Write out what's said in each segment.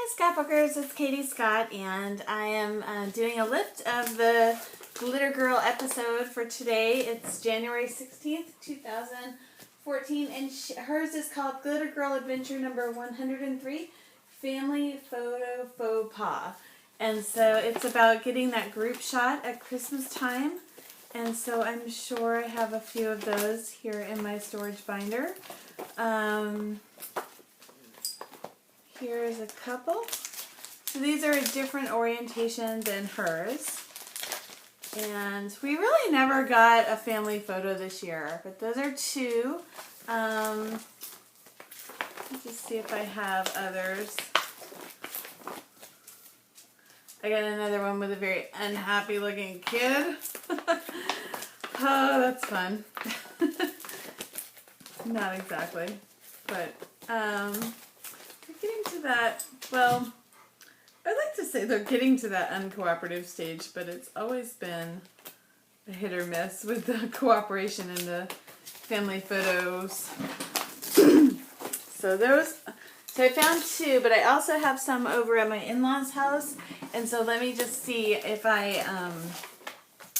Hi Scrapbookers, it's Katie Scott, and I am doing a lift of the Glitter Girl episode for today. It's January 16th, 2014, and hers is called Glitter Girl Adventure number 103, Family Photo Faux Pas. And so it's about getting that group shot at Christmas time, and so I'm sure I have a few of those here in my storage binder. Here's a couple. So these are a different orientation than hers. And we really never got a family photo this year, but those are two. Let's just see if I have others. I got another one with a very unhappy looking kid. Oh, that's fun. Not exactly, but getting to that, well, I'd like to say they're getting to that uncooperative stage, but it's always been a hit or miss with the cooperation in the family photos. So I found two, but I also have some over at my in-laws' house, and so let me just see if I,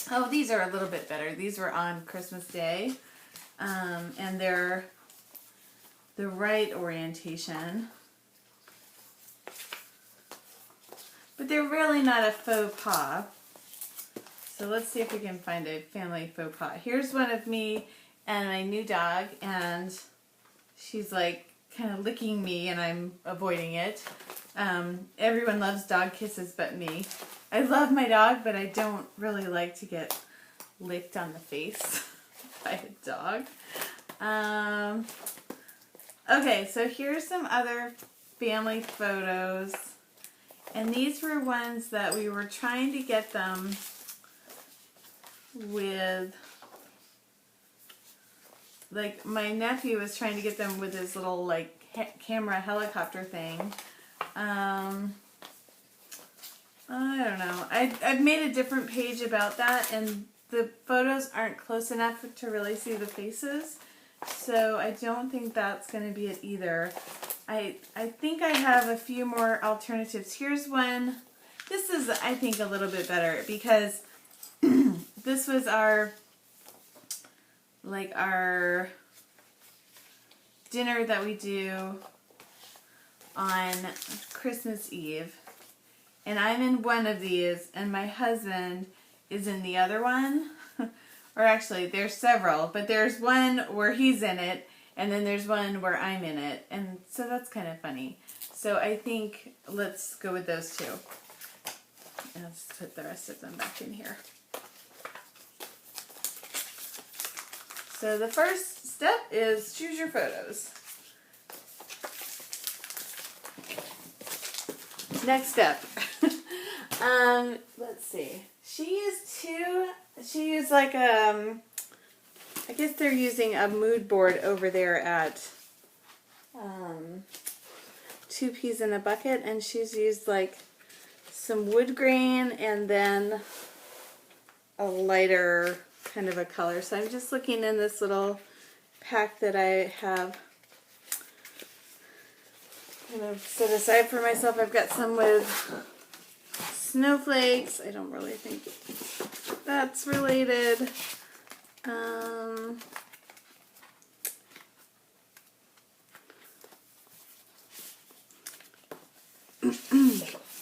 oh, these are a little bit better. These were on Christmas Day, and they're the right orientation. But they're really not a faux pas. So let's see if we can find a family faux pas. Here's one of me and my new dog, and she's like kind of licking me and I'm avoiding it. Everyone loves dog kisses but me. I love my dog, but I don't really like to get licked on the face by a dog. Okay, so here's some other family photos. And these were ones that we were trying to get them with, like, my nephew was trying to get them with his little, like, camera helicopter thing. I don't know. I've made a different page about that, and the photos aren't close enough to really see the faces. So I don't think that's going to be it either. I think I have a few more alternatives. Here's one. This is, I think, a little bit better because this was our dinner that we do on Christmas Eve. And I'm in one of these, and my husband is in the other one. Or actually, there's several, but there's one where he's in it, and then there's one where I'm in it, and so that's kind of funny. So I think let's go with those two. And let's put the rest of them back in here. So the first step is choose your photos. Next step. Let's see. She used like I guess they're using a mood board over there at Two Peas in a Bucket, and she's used like some wood grain and then a lighter kind of a color. So I'm just looking in this little pack that I have kind of set aside for myself. I've got some with snowflakes. I don't really think that's related.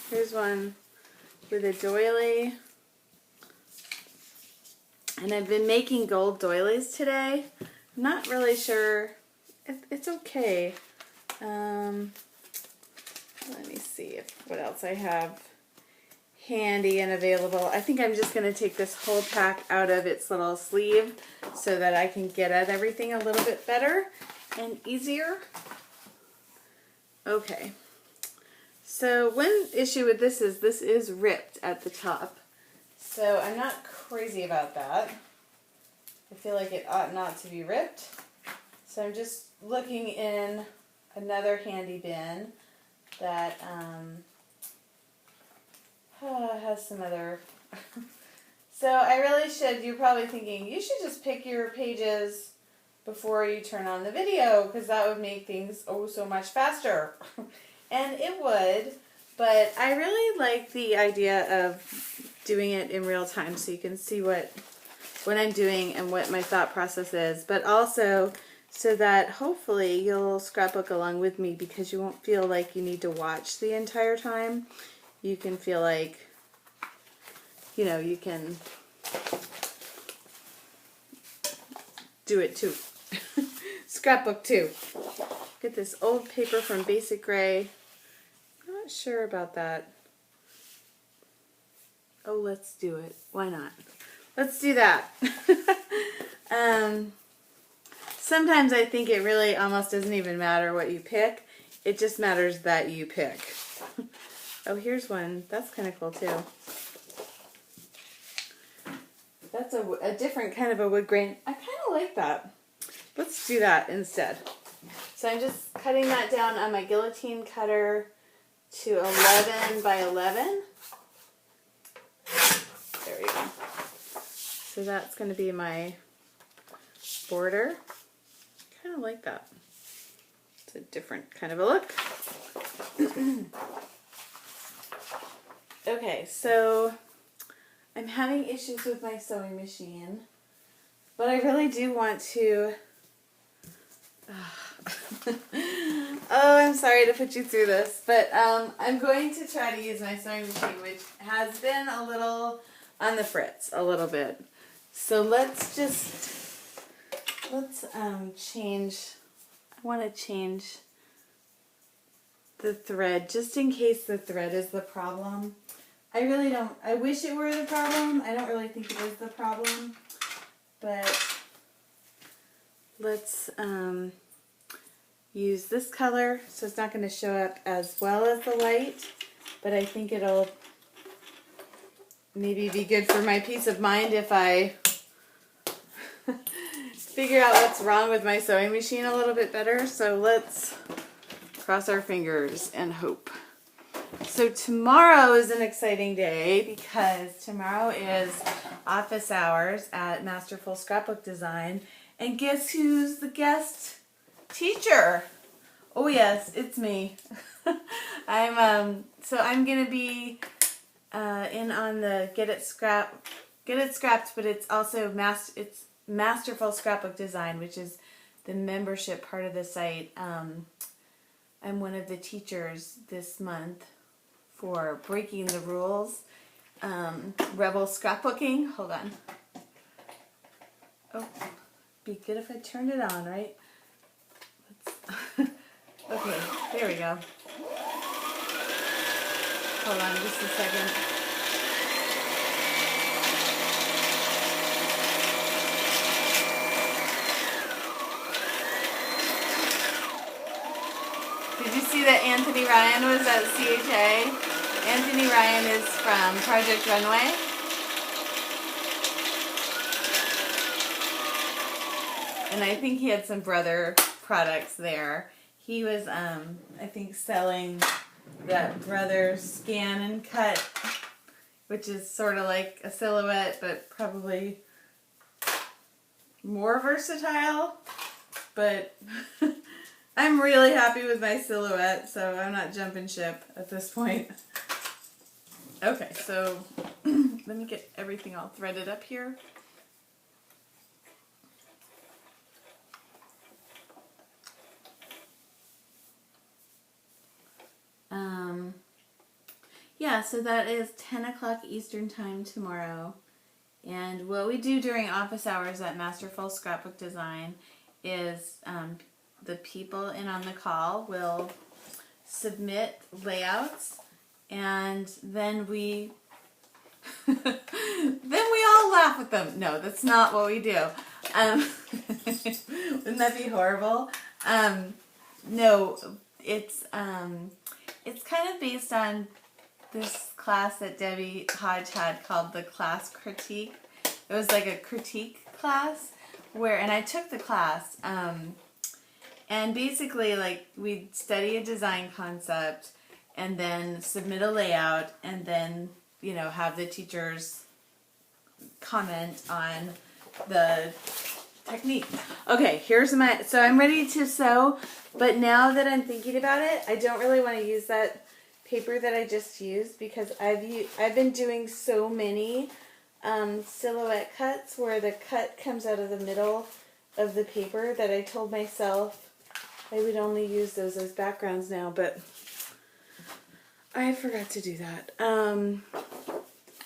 Here's one with a doily. And I've been making gold doilies today. I'm not really sure. It's okay. Let me see what else I have handy and available. I think I'm just going to take this whole pack out of its little sleeve so that I can get at everything a little bit better and easier. Okay. So one issue with this is ripped at the top. So I'm not crazy about that. I feel like it ought not to be ripped. So I'm just looking in another handy bin that has some other. So I really should, you're probably thinking, you should just pick your pages before you turn on the video, because that would make things oh so much faster. And it would, But I really like the idea of doing it in real time so you can see what I'm doing and what my thought process is, but also so that hopefully you'll scrapbook along with me because you won't feel like you need to watch the entire time. You can feel like, you know, you can do it too. Scrapbook too. Get this old paper from Basic Gray. Not sure about that. Oh, let's do it. Why not? Let's do that. Sometimes I think it really almost doesn't even matter what you pick. It just matters that you pick. Oh, here's one. That's kind of cool too. That's a different kind of a wood grain. I kind of like that. Let's do that instead. So I'm just cutting that down on my guillotine cutter to 11 by 11. There we go. So that's going to be my border. Kind of like that. It's a different kind of a look. Okay, so I'm having issues with my sewing machine, but I really do want to... Oh, I'm sorry to put you through this, but I'm going to try to use my sewing machine, which has been a little on the fritz, a little bit. So let's change, I want to change the thread, just in case the thread is the problem. I really don't, I wish it were the problem. I don't really think it is the problem, but let's use this color, so it's not going to show up as well as the light, but I think it'll maybe be good for my peace of mind if I figure out what's wrong with my sewing machine a little bit better. So let's cross our fingers and hope. So tomorrow is an exciting day because tomorrow is office hours at Masterful Scrapbook Design, and guess who's the guest teacher? Oh yes, it's me. So I'm gonna be in on the Get It Scrapped, but it's also Masterful Scrapbook Design, which is the membership part of the site. I'm one of the teachers this month for breaking the rules. Rebel scrapbooking. Hold on. Oh, be good if I turned it on, right? Okay, there we go. Hold on just a second. Did you see that Anthony Ryan was at CHA? Anthony Ryan is from Project Runway. And I think he had some Brother products there. He was, I think, selling that Brother Scan and Cut, which is sort of like a silhouette, but probably more versatile. But I'm really happy with my silhouette, so I'm not jumping ship at this point. Okay, so let me get everything all threaded up here. Yeah, so that is 10 o'clock Eastern Time tomorrow. And what we do during office hours at Masterful Scrapbook Design is the people in on the call will submit layouts, and then we all laugh at them. No, that's not what we do. Wouldn't that be horrible? No, it's kind of based on this class that Debbie Hodge had called the class critique. It was like a critique class and I took the class, and basically like we'd study a design concept and then submit a layout and then, you know, have the teachers comment on the technique. Okay, so I'm ready to sew, but now that I'm thinking about it, I don't really want to use that paper that I just used because I've been doing so many silhouette cuts where the cut comes out of the middle of the paper that I told myself I would only use those as backgrounds now, but I forgot to do that.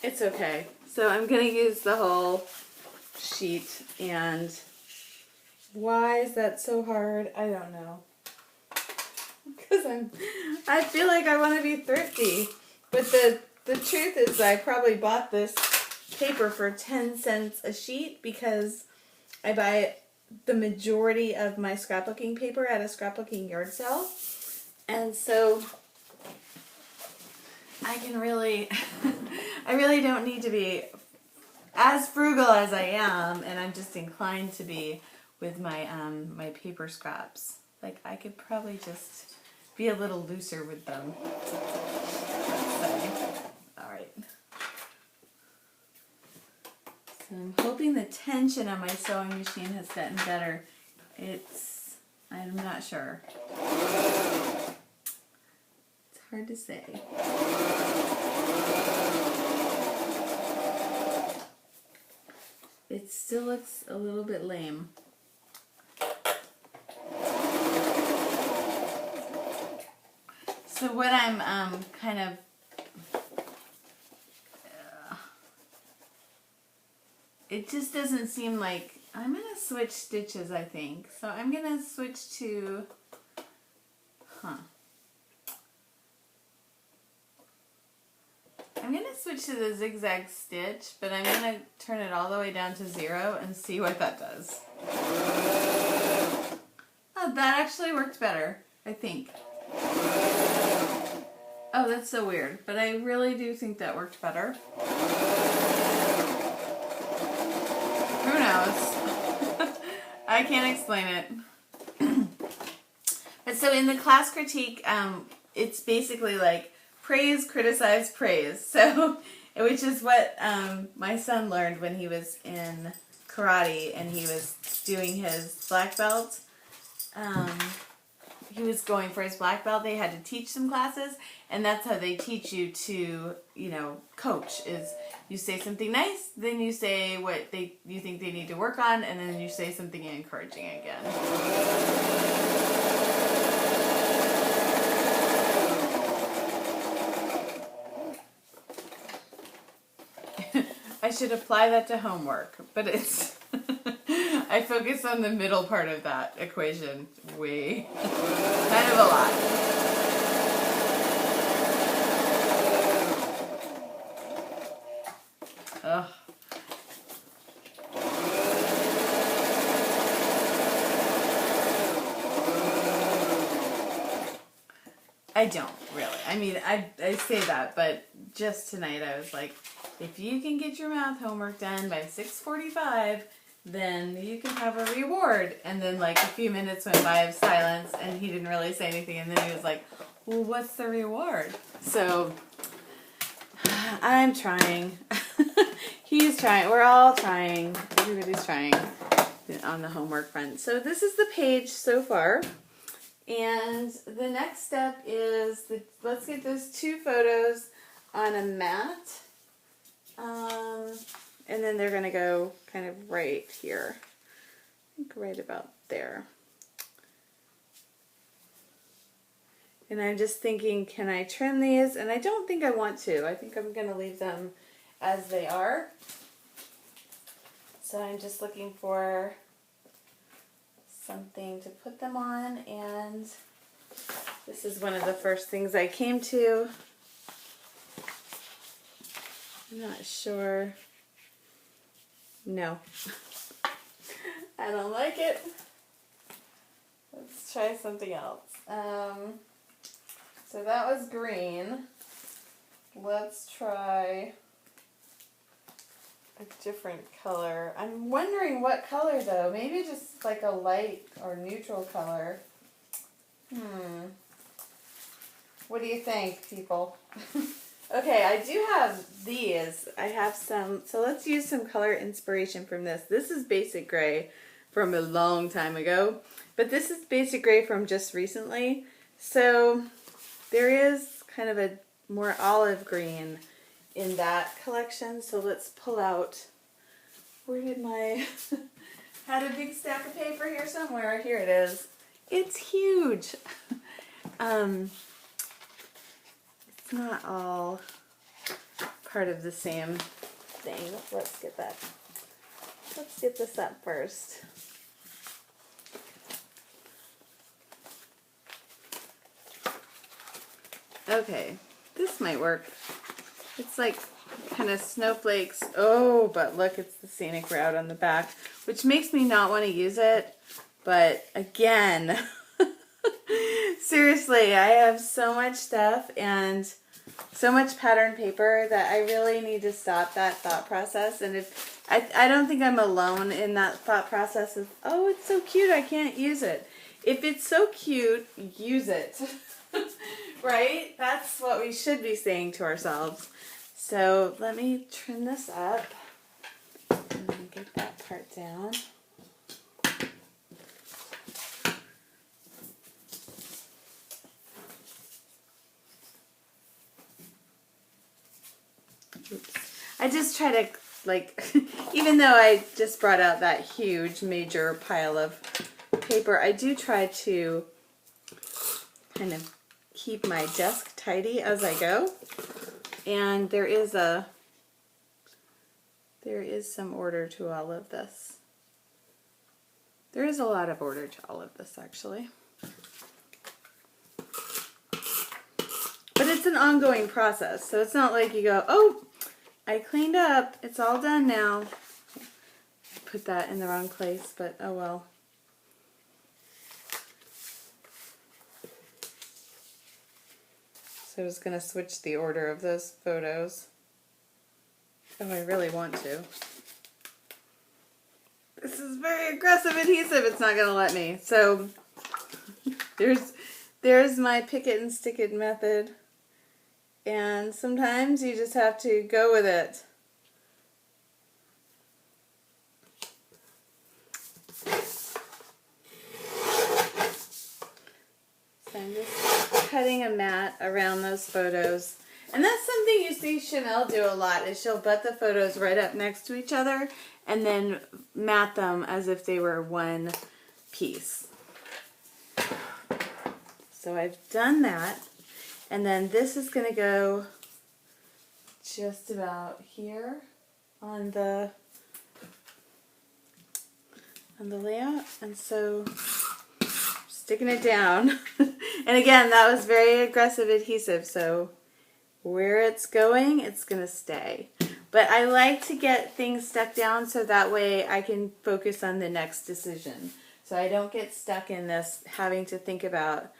It's okay. So I'm going to use the whole sheet, and why is that so hard? I don't know. Because I feel like I want to be thrifty. But the truth is I probably bought this paper for 10 cents a sheet because I buy the majority of my scrapbooking paper at a scrapbooking yard sale. And so I can really, I really don't need to be as frugal as I am, and I'm just inclined to be with my my paper scraps. Like I could probably just be a little looser with them. All right. So I'm hoping the tension on my sewing machine has gotten better. I'm not sure. It's hard to say. It still looks a little bit lame. So what I'm kind of it just doesn't seem like I'm gonna switch stitches, I think. So I'm gonna switch to I'm going to switch to the zigzag stitch, but I'm going to turn it all the way down to 0 and see what that does. Oh, that actually worked better, I think. Oh, that's so weird, but I really do think that worked better. Who knows? I can't explain it. But so in the class critique, it's basically like praise, criticize, praise. So, which is what my son learned when he was in karate and he was doing his black belt. He was going for his black belt. They had to teach some classes, and that's how they teach you to, coach. Is you say something nice, then you say what you think they need to work on, and then you say something encouraging again. I should apply that to homework, but it's I focus on the middle part of that equation way, kind of a lot. Ugh. I don't really. I mean, I say that, but just tonight I was like, if you can get your math homework done by 6:45, then you can have a reward. And then like a few minutes went by of silence and he didn't really say anything. And then he was like, well, what's the reward? So I'm trying. He's trying. We're all trying. Everybody's trying on the homework front. So this is the page so far. And the next step is, let's get those 2 photos on a mat. And then they're going to go kind of right here. I think right about there. And I'm just thinking, can I trim these? And I don't think I want to. I think I'm going to leave them as they are. So I'm just looking for something to put them on, and this is one of the first things I came to. I'm not sure. No. I don't like it. Let's try something else. So that was green. Let's try a different color. I'm wondering what color though. Maybe just like a light or neutral color. What do you think, people? Okay, I do have these. I have some, so let's use some color inspiration from this. This is basic gray from a long time ago, but this is basic gray from just recently. So there is kind of a more olive green in that collection. So let's pull out, where did my, had a big stack of paper here somewhere. Here it is. It's huge. It's not all part of the same thing. Let's get this up first. Okay, this might work. It's like kind of snowflakes. Oh, but look, it's the scenic route on the back, which makes me not want to use it. But again, seriously, I have so much stuff and so much pattern paper that I really need to stop that thought process. And if I don't think I'm alone in that thought process of, oh, it's so cute, I can't use it. If it's so cute, use it. Right? That's what we should be saying to ourselves. So let me trim this up and get that part down. Oops. I just try to, like, even though I just brought out that huge major pile of paper, I do try to kind of keep my desk tidy as I go. And there is some order to all of this. There is a lot of order to all of this, actually. But it's an ongoing process, so it's not like you go, oh, I cleaned up, it's all done now. Put that in the wrong place, but oh well. So I was going to switch the order of those photos. Oh, I really want to. This is very aggressive adhesive. It's not going to let me. So there's my pick it and stick it method. And sometimes you just have to go with it. So I'm just cutting a mat around those photos. And that's something you see Chanel do a lot, is she'll butt the photos right up next to each other and then mat them as if they were one piece. So I've done that. And then this is going to go just about here on the layout. And so sticking it down. And again, that was very aggressive adhesive, so where it's going to stay. But I like to get things stuck down so that way I can focus on the next decision. So I don't get stuck in this having to think about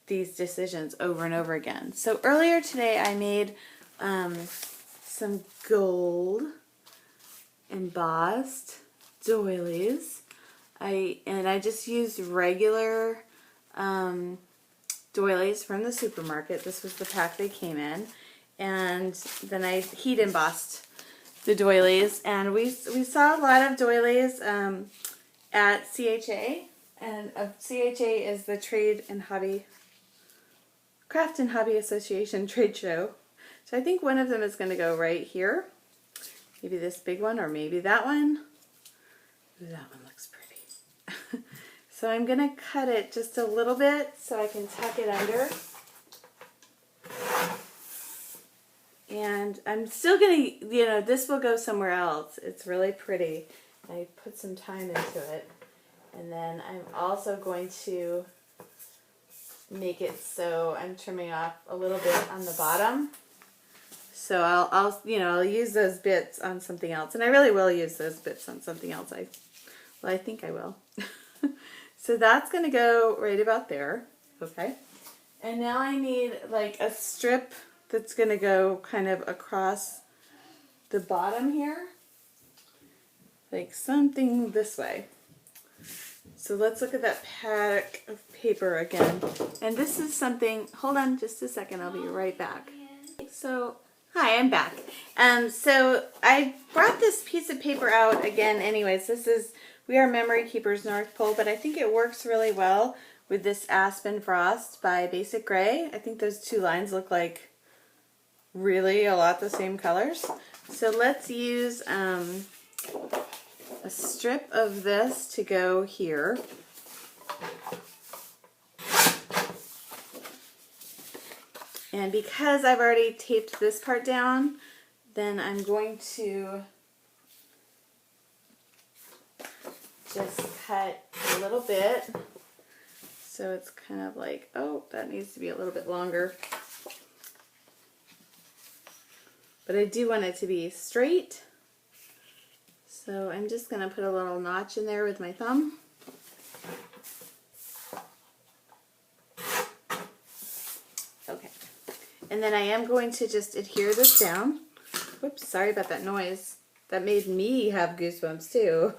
these decisions over and over again. So earlier today I made some gold embossed doilies. I just used regular doilies from the supermarket. This was the pack they came in. And then I heat embossed the doilies. And we saw a lot of doilies at CHA. And CHA is the Craft and Hobby Association trade show. So I think one of them is going to go right here. Maybe this big one, or maybe that one. Ooh, that one looks pretty. So I'm going to cut it just a little bit so I can tuck it under. And I'm still going to, this will go somewhere else. It's really pretty. I put some time into it. And then I'm also going to make it so I'm trimming off a little bit on the bottom. So I'll use those bits on something else. And I really will use those bits on something else. I think I will. So that's going to go right about there. Okay. And now I need like a strip that's going to go kind of across the bottom here. Like something this way. So let's look at that pack of paper again. And this is something, hold on just a second, I'll be right back. So, hi, I'm back. So I brought this piece of paper out again anyways. This is We Are Memory Keepers North Pole, but I think it works really well with this Aspen Frost by Basic Gray. I think those two lines look like really a lot the same colors. So let's use a strip of this to go here. And because I've already taped this part down, then I'm going to just cut a little bit. So it's kind of like, oh, that needs to be a little bit longer. But I do want it to be straight. So I'm just going to put a little notch in there with my thumb. Okay. And then I am going to just adhere this down. Whoops, sorry about that noise. That made me have goosebumps too.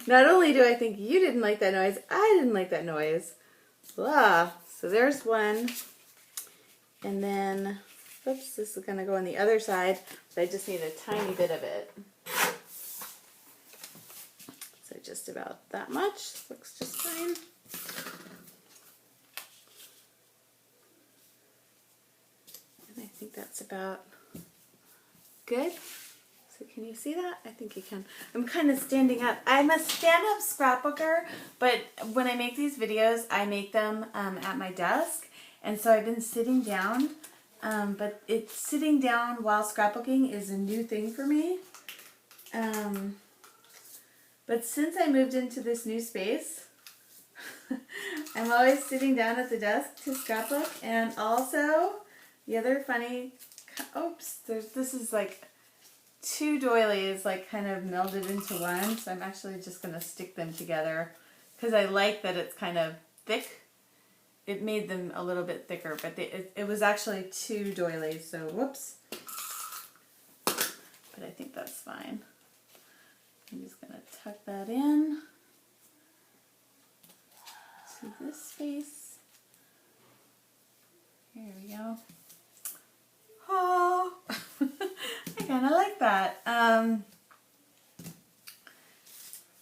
Not only do I think you didn't like that noise, I didn't like that noise. Blah. So there's one. And then, oops, this is going to go on the other side, but I just need a tiny bit of it. So just about that much. Looks just fine. And I think that's about good. So can you see that? I think you can. I'm kind of standing up. I'm a stand-up scrapbooker, but when I make these videos, I make them at my desk. And so I've been sitting down, but sitting down while scrapbooking is a new thing for me. But since I moved into this new space, I'm always sitting down at the desk to scrapbook. And also, the other funny, oops, this is like two doilies like kind of melded into one. So I'm actually just going to stick them together because I like that it's kind of thick. It made them a little bit thicker, but it was actually two doilies, so whoops. But I think that's fine. I'm just going to tuck that in to this space. Here we go. Oh, I kind of like that. And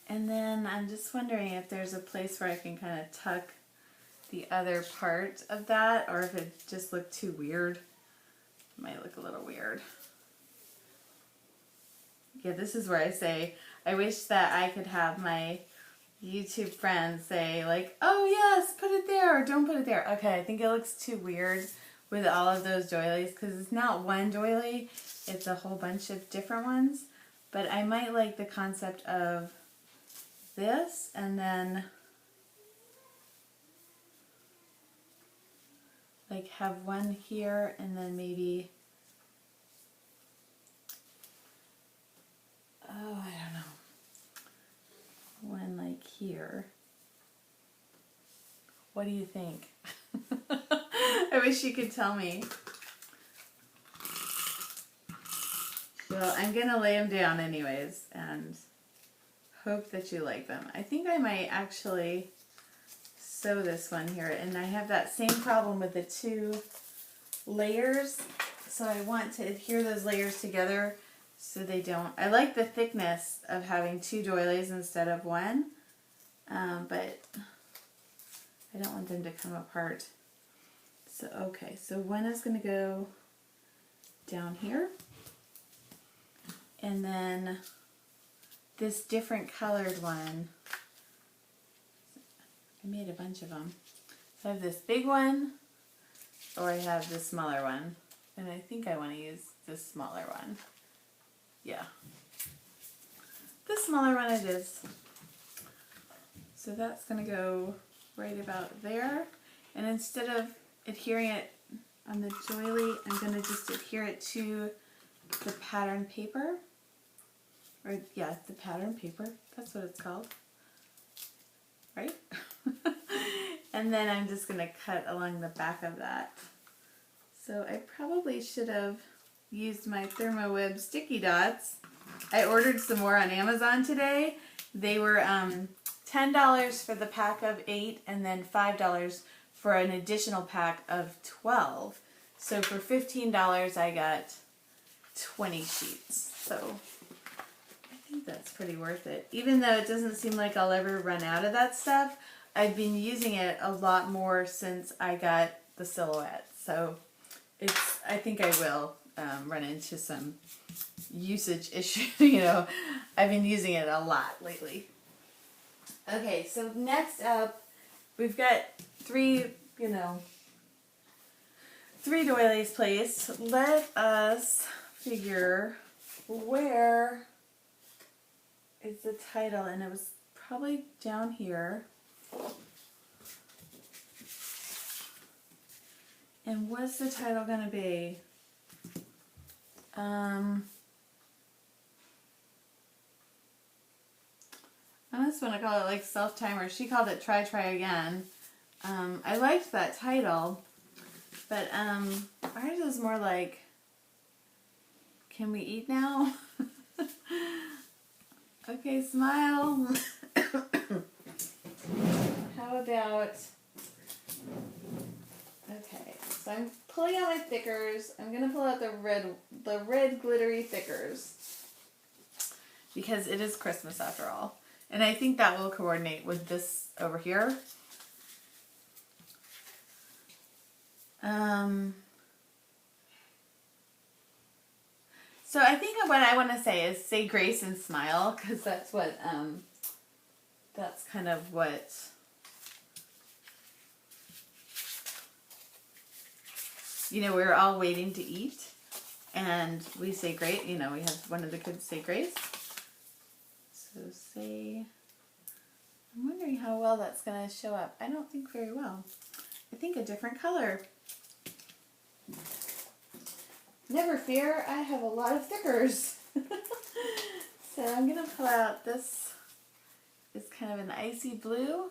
then I'm just wondering if there's a place where I can kind of tuck the other part of that, or if it just looked too weird. It might look a little weird. Yeah, this is where I say, I wish that I could have my YouTube friends say like, oh yes, put it there, or don't put it there. Okay, I think it looks too weird with all of those doilies, because it's not one doily, it's a whole bunch of different ones. But I might like the concept of this, and then like have one here, and then maybe, oh, I don't know, one like here. What do you think? I wish you could tell me. Well, I'm going to lay them down anyways and hope that you like them. I think I might actually sew this one here, and I have that same problem with the two layers, so I want to adhere those layers together so they don't. I like the thickness of having two doilies instead of one, but I don't want them to come apart. So okay, so one is going to go down here, and then this different colored one, I made a bunch of them. I have this big one, or I have this smaller one, and I think I want to use this smaller one. Yeah, the smaller one it is. So that's going to go right about there, and instead of adhering it on the doily, I'm going to just adhere it to the pattern paper. Or, yeah, the pattern paper. That's what it's called. Right? And then I'm just going to cut along the back of that. So I probably should have used my ThermoWeb sticky dots. I ordered some more on Amazon today. They were $10 for the pack of 8, and then $5 for an additional pack of 12. So for $15 I got 20 sheets. So I think that's pretty worth it. Even though it doesn't seem like I'll ever run out of that stuff, I've been using it a lot more since I got the silhouette. So I think I will run into some usage issue. You know, I've been using it a lot lately. Okay, so next up, we've got three doilies placed. Let us figure where is the title, and it was probably down here. And what's the title going to be? I almost want to call it like Self-Timer. She called it Try Again. I liked that title, but ours is more like, Can We Eat Now? Okay, smile. How about, okay, so I'm pulling out my thickers. I'm going to pull out the red glittery thickers because it is Christmas after all. And I think that will coordinate with this over here. So I think what I want to say is say grace and smile, because that's what, that's kind of what, you know, we're all waiting to eat, and we say grace, you know, we have one of the kids say grace. So say, I'm wondering how well that's going to show up. I don't think very well. I think a different color. Never fear, I have a lot of thickers. So I'm going to pull out this. It's kind of an icy blue.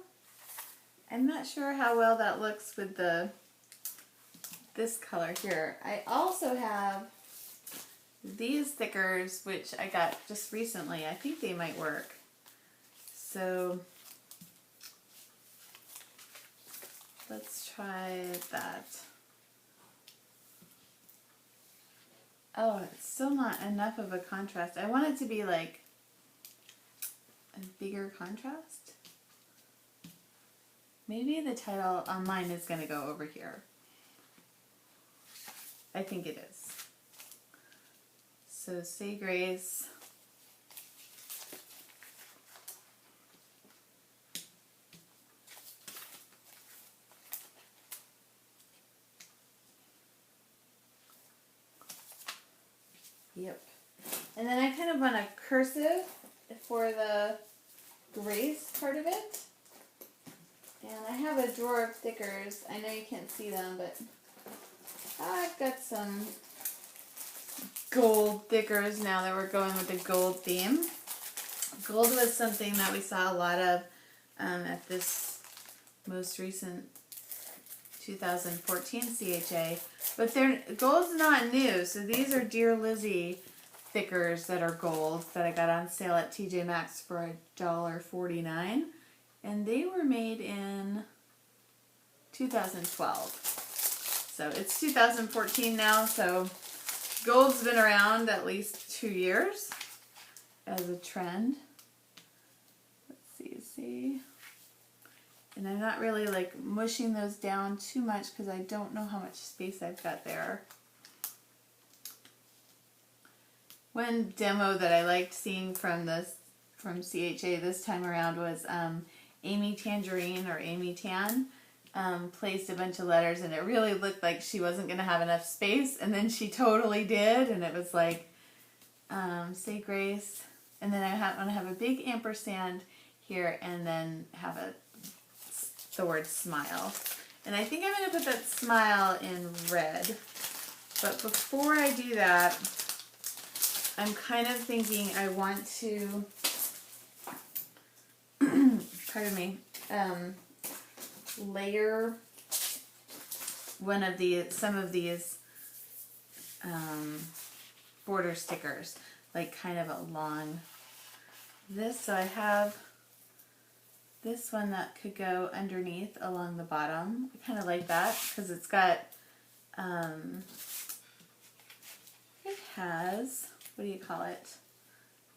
I'm not sure how well that looks with this color here. I also have these thickers, which I got just recently. I think they might work. So let's try that. Oh, it's still not enough of a contrast. I want it to be like a bigger contrast. Maybe the title on mine is going to go over here. I think it is. So say grace. Yep. And then I kind of want a cursive for the grace part of it. And I have a drawer of thickers. I know you can't see them, but I've got some gold thickers now that we're going with the gold theme. Gold was something that we saw a lot of at this most recent 2014 CHA, but gold's not new, so these are Dear Lizzie thickers that are gold that I got on sale at TJ Maxx for $1.49, and they were made in 2012. So it's 2014 now, so gold's been around at least 2 years as a trend. Let's see. And I'm not really like mushing those down too much because I don't know how much space I've got there. One demo that I liked seeing from CHA this time around was Amy Tangerine, or Amy Tan, placed a bunch of letters, and it really looked like she wasn't going to have enough space, and then she totally did, and it was like, say grace, and then I want to have a big ampersand here, and then have the word smile. And I think I'm going to put that smile in red. But before I do that, I'm kind of thinking I want to, pardon me, layer some of these border stickers, like kind of along this. So I have this one that could go underneath along the bottom. I kind of like that because it's got, it has, what do you call it?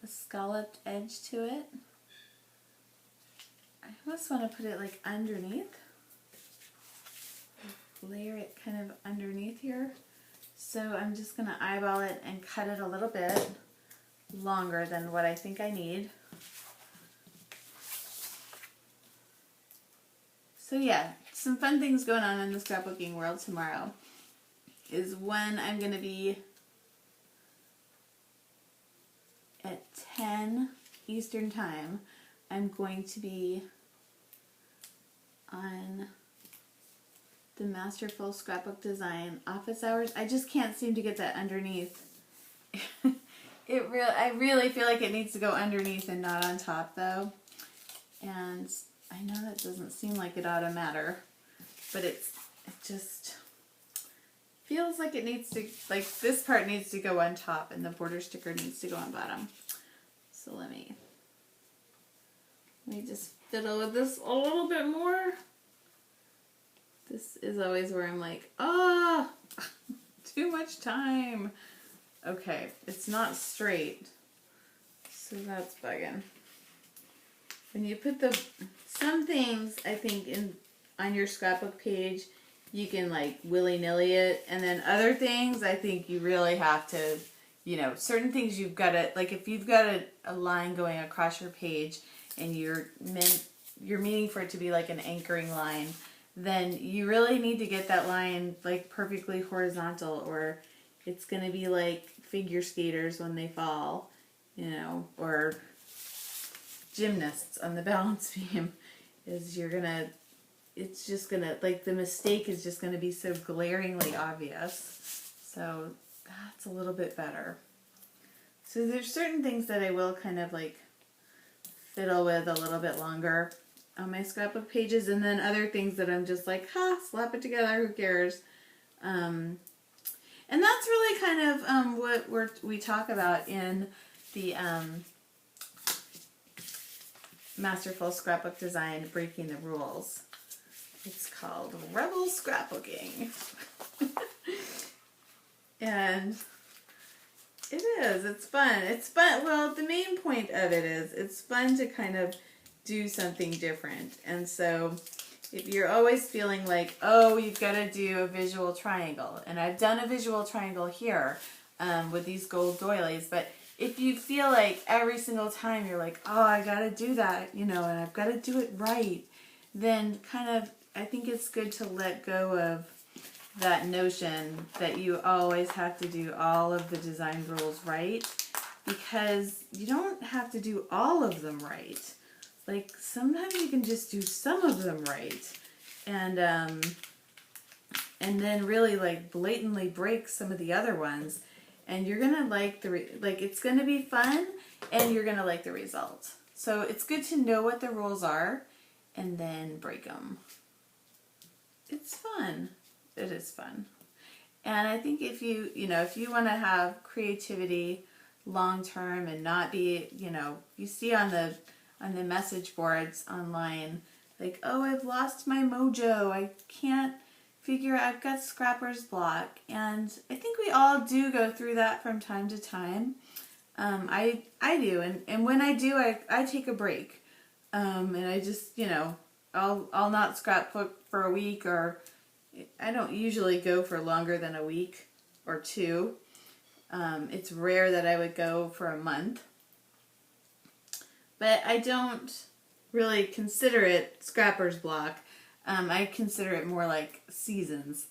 A scalloped edge to it. I almost want to put it like underneath. Layer it kind of underneath here. So I'm just going to eyeball it and cut it a little bit longer than what I think I need. So yeah, some fun things going on in the scrapbooking world tomorrow is when I'm going to be at 10 Eastern Time. I'm going to be on the Masterful Scrapbook Design office hours. I just can't seem to get that underneath. I really feel like it needs to go underneath and not on top though. And I know that doesn't seem like it ought to matter, but it just feels like it needs to, like this part needs to go on top and the border sticker needs to go on bottom. So let me just fiddle with this a little bit more. This is always where I'm like, oh, too much time. Okay, it's not straight, so that's bugging. When you put some things, I think, on your scrapbook page, you can like willy-nilly it, and then other things, I think you really have to, certain things you've got to, like if you've got a line going across your page, and you're meaning for it to be like an anchoring line, then you really need to get that line like perfectly horizontal, or it's going to be like figure skaters when they fall, or gymnasts on the balance beam, it's just gonna, like the mistake is just gonna be so glaringly obvious. So that's a little bit better. So there's certain things that I will kind of like fiddle with a little bit longer on my scrapbook pages, and then other things that I'm just like, slap it together, who cares? And that's really kind of what we talk about in the Masterful Scrapbook Design, Breaking the Rules. It's called Rebel Scrapbooking. And it is, it's fun. It's fun. Well, the main point of it is it's fun to kind of do something different. And so if you're always feeling like, oh, you've got to do a visual triangle, and I've done a visual triangle here with these gold doilies, but if you feel like every single time you're like, oh, I got to do that, and I've got to do it right, then kind of, I think it's good to let go of that notion that you always have to do all of the design rules right, because you don't have to do all of them right. Like sometimes you can just do some of them right, and then really like blatantly break some of the other ones, and you're gonna like it's gonna be fun, and you're gonna like the result. So it's good to know what the rules are, and then break them. It's fun. It is fun. And I think if you want to have creativity long term and not be, you see on the message boards online, like, oh, I've lost my mojo. I can't figure out, I've got scrapper's block. And I think we all do go through that from time to time. I do. And when I do, I take a break. And I just, I'll not scrapbook for a week, or I don't usually go for longer than a week or two. It's rare that I would go for a month. But I don't really consider it scrapper's block. I consider it more like seasons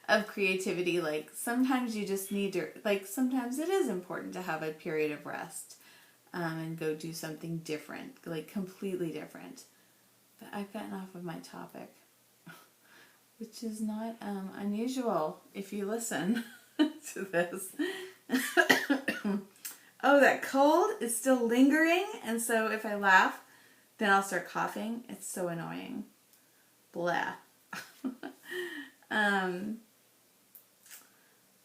of creativity. Like sometimes you just need to, like sometimes it is important to have a period of rest and go do something different, like completely different. But I've gotten off of my topic, which is not unusual if you listen to this. Oh, that cold is still lingering, and so if I laugh, then I'll start coughing. It's so annoying. Blah.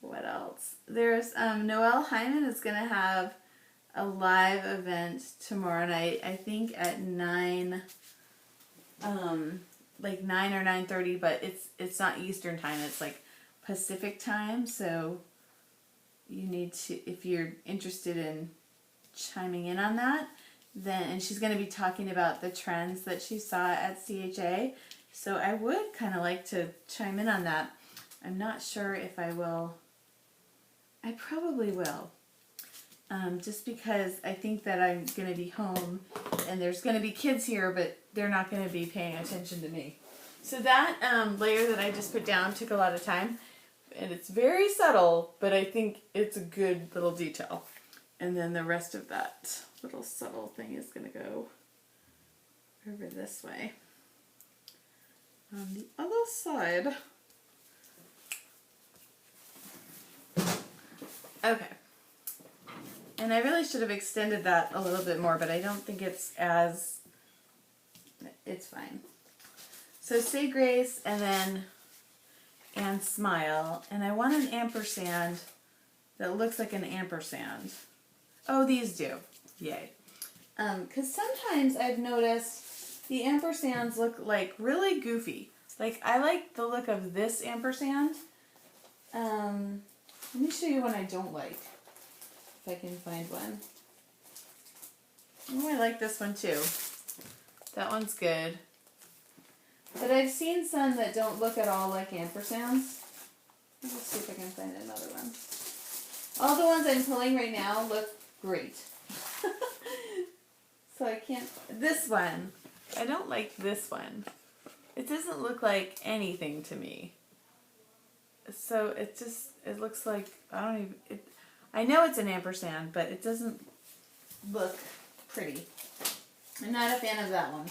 What else? There's Noelle Hyman is going to have a live event tomorrow night, I think at 9, like 9 or 9:30, but it's not Eastern time, it's like Pacific time, so you need to, if you're interested in chiming in on that, then, and she's going to be talking about the trends that she saw at CHA, so I would kind of like to chime in on that. I'm not sure if I will I probably will. Just because I think that I'm going to be home and there's going to be kids here, but they're not going to be paying attention to me. So that layer that I just put down took a lot of time, and it's very subtle, but I think it's a good little detail. And then the rest of that little subtle thing is going to go over this way. On the other side. Okay. And I really should have extended that a little bit more, but I don't think it's fine. So say grace and smile. And I want an ampersand that looks like an ampersand. Oh, these do. Yay. Because sometimes I've noticed the ampersands look like really goofy. Like I like the look of this ampersand. Let me show you one I don't like. If I can find one. Oh, I like this one too. That one's good. But I've seen some that don't look at all like ampersands. Let's see if I can find another one. All the ones I'm pulling right now look great. So I can't... This one. I don't like this one. It doesn't look like anything to me. So it looks like... I know it's an ampersand, but it doesn't look pretty. I'm not a fan of that one.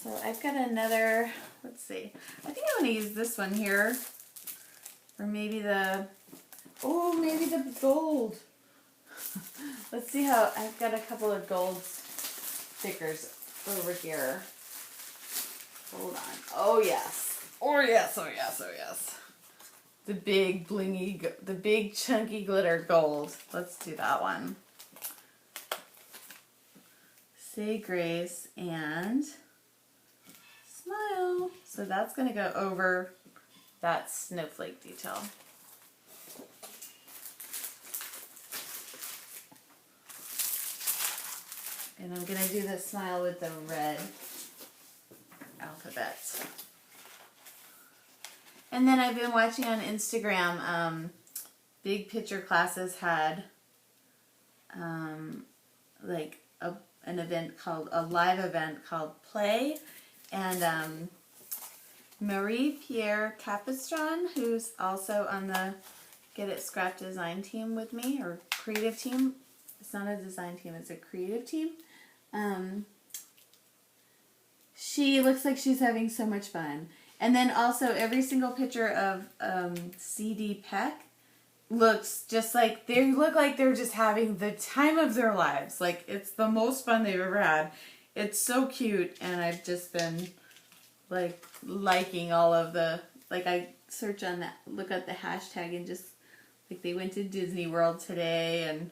So I've got another, let's see. I think I want to use this one here. Or maybe maybe the gold. Let's see how, I've got a couple of gold stickers over here. Hold on. Oh yes. Oh yes, oh yes, oh yes. The big blingy, the big chunky glitter gold. Let's do that one. Say grace and smile. So that's going to go over that snowflake detail. And I'm going to do the smile with the red alphabet. And then I've been watching on Instagram, Big Picture Classes had like an event called, a live event called Play, and Marie-Pierre Capistran, who's also on the Get It Scrap design team with me, or creative team. It's not a design team, it's a creative team. She looks like she's having so much fun. And then also every single picture of CD Peck looks just like, they look like they're just having the time of their lives. Like, it's the most fun they've ever had. It's so cute, and I've just been like liking all of the, like I search on that, look at the hashtag, and just like they went to Disney World today and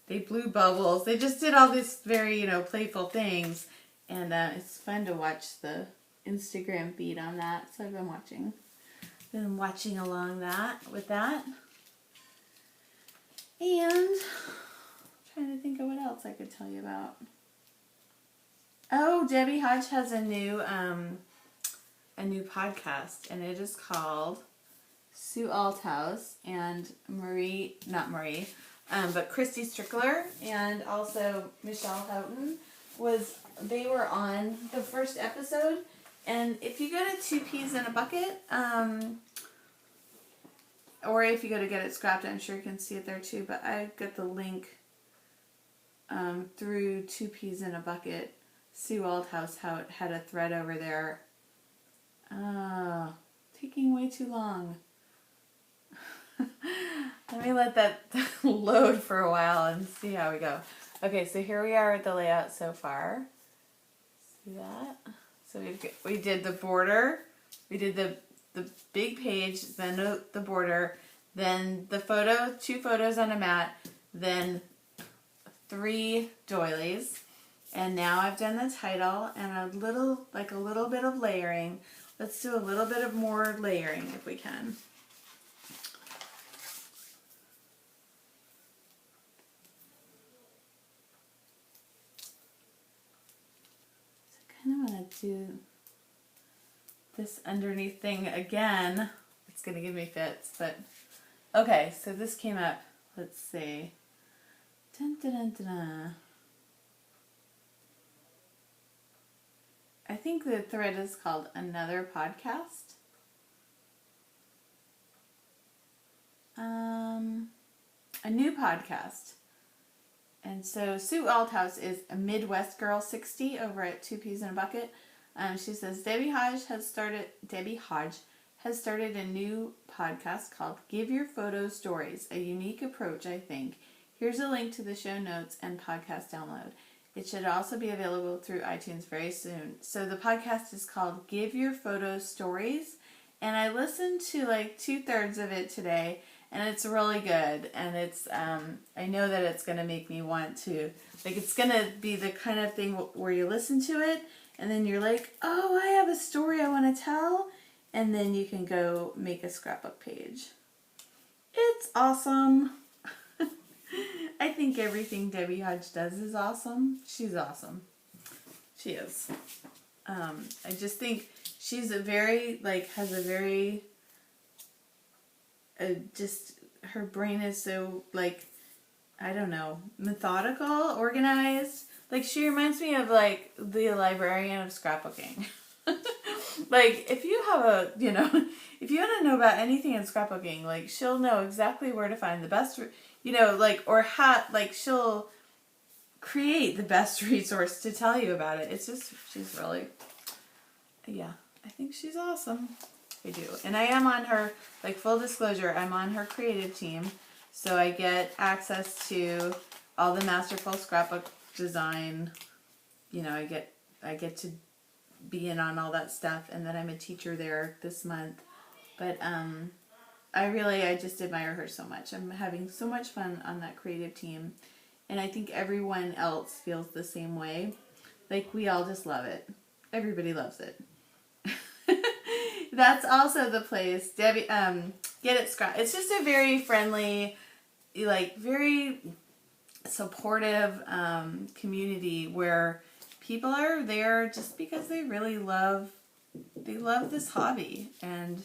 they blew bubbles. They just did all this very, playful things, and it's fun to watch the Instagram feed on that. So I've been watching along with that. And trying to think of what else I could tell you about. Oh, Debbie Hodge has a new podcast, and it is called Sue Althouse and but Christy Strickler and also Michelle Houghton they were on the first episode. And if you go to 2 Peas in a Bucket, or if you go to Get It Scrapped, I'm sure you can see it there too, but I got the link through 2 Peas in a Bucket. Sue Althouse had a thread over there. Taking way too long. Let me let that load for a while and see how we go. Okay, so here we are at the layout so far. See that? So we did the border, we did the big page, then the border, then the 2 photos on a mat, then 3 doilies, and now I've done the title and a little bit of layering. Let's do a little bit of more layering if we can. So I kind of want to do this underneath thing again. It's going to give me fits, but okay, so this came up, let's see. Dun, dun, dun, dun, dun. I think the thread is called Another Podcast. A new podcast. And so Sue Althouse is a Midwest Girl 60 over at Two Peas in a Bucket. She says Debbie Hodge has started a new podcast called Give Your Photos Stories, a unique approach, I think. Here's a link to the show notes and podcast download. It should also be available through iTunes very soon. So the podcast is called Give Your Photos Stories, and I listened to like 2/3 of it today, and it's really good. And it's I know that it's going to make me want to, like, it's going to be the kind of thing where you listen to it, and then you're like, oh, I have a story I want to tell, and then you can go make a scrapbook page. It's awesome. I think everything Debbie Hodge does is awesome. She's awesome. She is. I just think she's a very, has a very, just, her brain is so, I don't know, methodical, organized. Like, she reminds me of, the librarian of scrapbooking. If you have if you want to know about anything in scrapbooking, she'll know exactly where to find the best, she'll create the best resource to tell you about it. It's just, she's really, yeah, I think she's awesome. I do. And I am on her, full disclosure, I'm on her creative team, so I get access to all the masterful scrapbook design. I get to be in on all that stuff, and then I'm a teacher there this month. But I just admire her so much. I'm having so much fun on that creative team, and I think everyone else feels the same way. We all just love it. Everybody loves it. That's also the place, Debbie, Get It Scrap. It's just a very friendly, very supportive community where people are there just because they really love this hobby, and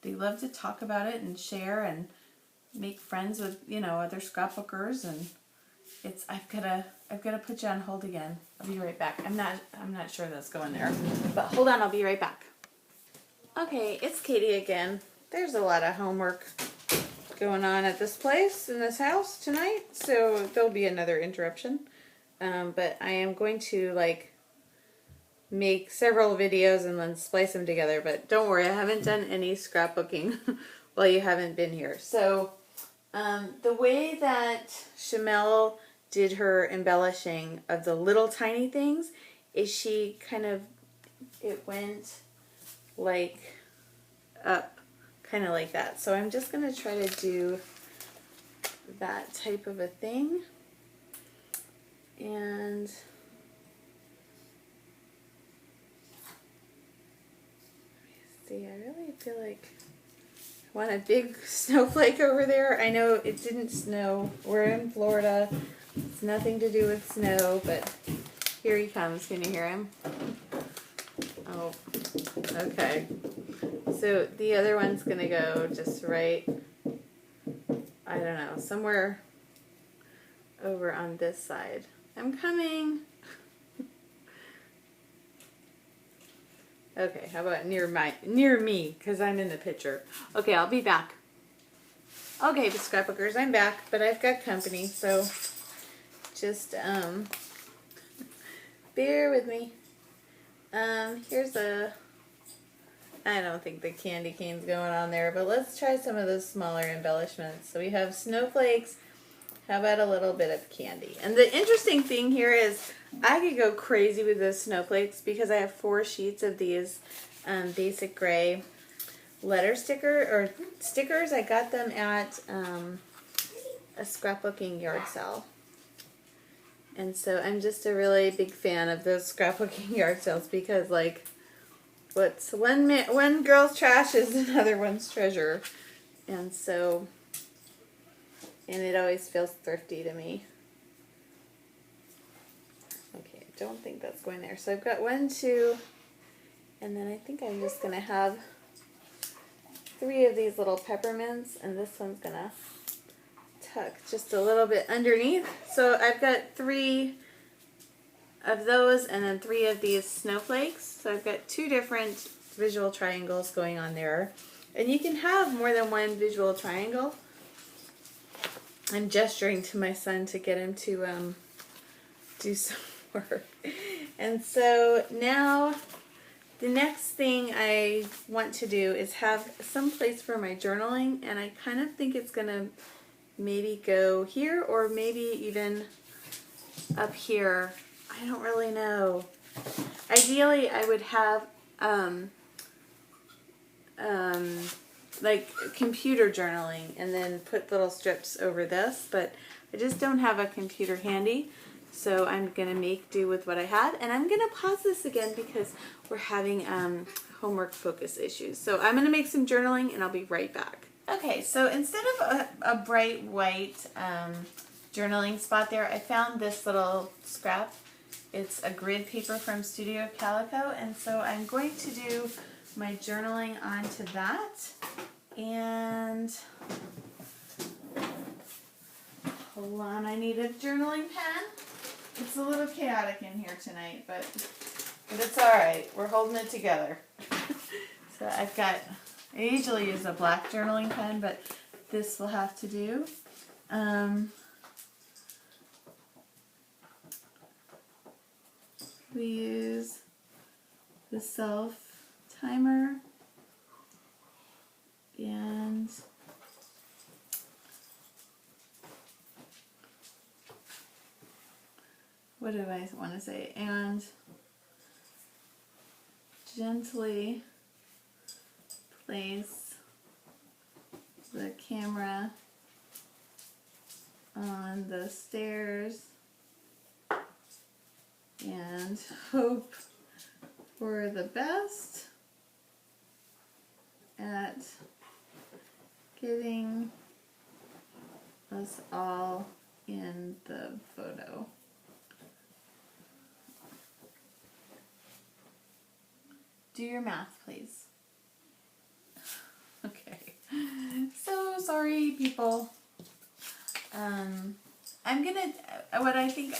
they love to talk about it and share and make friends with, other scrapbookers. And I've got to put you on hold again. I'll be right back. I'm not sure that's going there, but hold on, I'll be right back. Okay, it's Katie again. There's a lot of homework going on at this place, in this house tonight, so there'll be another interruption. But I am going to, make several videos and then splice them together. But don't worry, I haven't done any scrapbooking while you haven't been here. So, the way that Shamel did her embellishing of the little tiny things is she it went up, kind of like that. So I'm just going to try to do that type of a thing. And see, I really feel like I want a big snowflake over there. I know it didn't snow. We're in Florida. It's nothing to do with snow, but here he comes. Can you hear him? Oh, okay. So the other one's going to go just right, I don't know, somewhere over on this side. I'm coming. Okay, how about near me, because I'm in the picture. Okay, I'll be back. Okay, the scrapbookers, I'm back, but I've got company, so just bear with me. Here's I don't think the candy cane's going on there, but let's try some of those smaller embellishments. So we have snowflakes. How about a little bit of candy? And the interesting thing here is I could go crazy with those snowflakes because I have 4 sheets of these basic gray letter stickers. I got them at a scrapbooking yard sale. And so I'm just a really big fan of those scrapbooking yard sales because, what's one girl's trash is another one's treasure. And so, and it always feels thrifty to me. Okay, I don't think that's going there. So I've got 1, 2, And then I think I'm just going to have 3 of these little peppermints, and this one's going to tuck just a little bit underneath. So I've got 3 of those and then 3 of these snowflakes. So I've got 2 different visual triangles going on there. And you can have more than one visual triangle. I'm gesturing to my son to get him to do some work. And so now the next thing I want to do is have some place for my journaling, and I kind of think it's going to maybe go here or maybe even up here. I don't really know. Ideally, I would have like computer journaling and then put little strips over this, but I just don't have a computer handy. So I'm going to make do with what I had, and I'm going to pause this again because we're having homework focus issues. So I'm going to make some journaling and I'll be right back. Okay, so instead of a bright white journaling spot there, I found this little scrap. It's a grid paper from Studio Calico, and so I'm going to do my journaling onto that. And hold on, I need a journaling pen. It's a little chaotic in here tonight, but it's all right. We're holding it together. So I usually use a black journaling pen, but this will have to do. We use the self timer and what do I want to say? And gently place the camera on the stairs and hope for the best at getting us all in the photo. Do your math, please. Okay. So sorry, people. I'm gonna, what I think,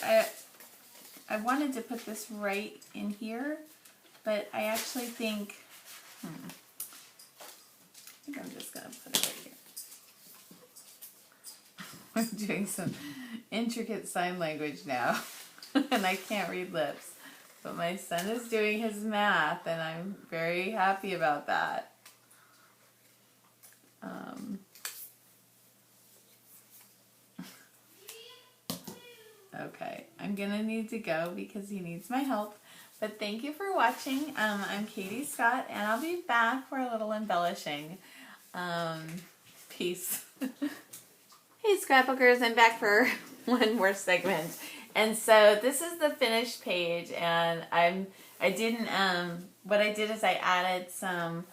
I wanted to put this right in here, but I actually think, I think I'm just gonna put it right here. I'm doing some intricate sign language now, and I can't read lips. But my son is doing his math, and I'm very happy about that. Okay, I'm going to need to go because he needs my help. But thank you for watching. I'm Katie Scott, and I'll be back for a little embellishing. Peace. Hey, Scrapbookers, I'm back for one more segment. And so this is the finished page, and what I did is I added some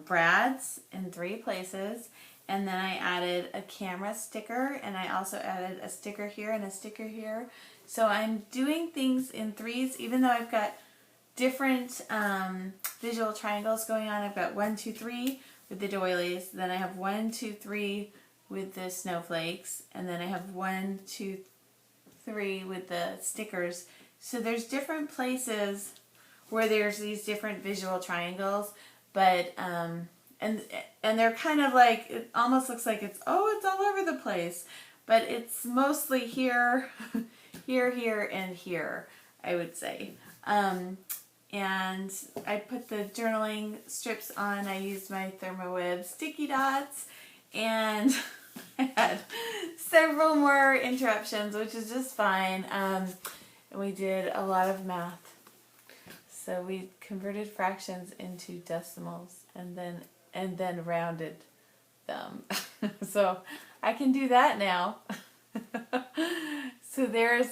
brads in 3 places, and then I added a camera sticker, and I also added a sticker here and a sticker here. So I'm doing things in 3s, even though I've got different visual triangles going on. I've got 1, 2, 3 with the doilies, then I have 1, 2, 3 with the snowflakes, and then I have 1, 2, 3 with the stickers. So there's different places where there's these different visual triangles, but and they're kind of like, it almost looks like it's all over the place, but it's mostly here, here, and here, I would say. And I put the journaling strips on. I used my ThermoWeb sticky dots, and I had several more interruptions, which is just fine. And we did a lot of math. So we converted fractions into decimals and then rounded them. So I can do that now. So there's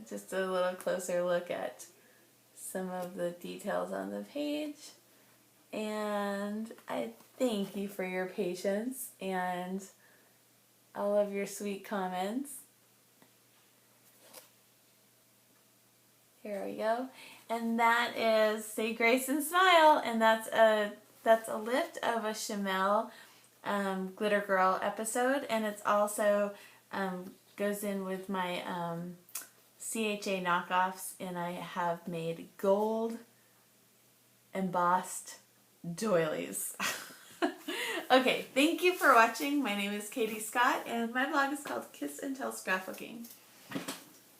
just a little closer look at some of the details on the page. And I thank you for your patience and all of your sweet comments. Here we go. And that is Say Grace and Smile, and that's a lift of a Chamel Glitter Girl episode, and it's also goes in with my CHA knockoffs, and I have made gold embossed doilies. Okay, thank you for watching. My name is Katie Scott, and my blog is called Kiss and Tell Scrapbooking.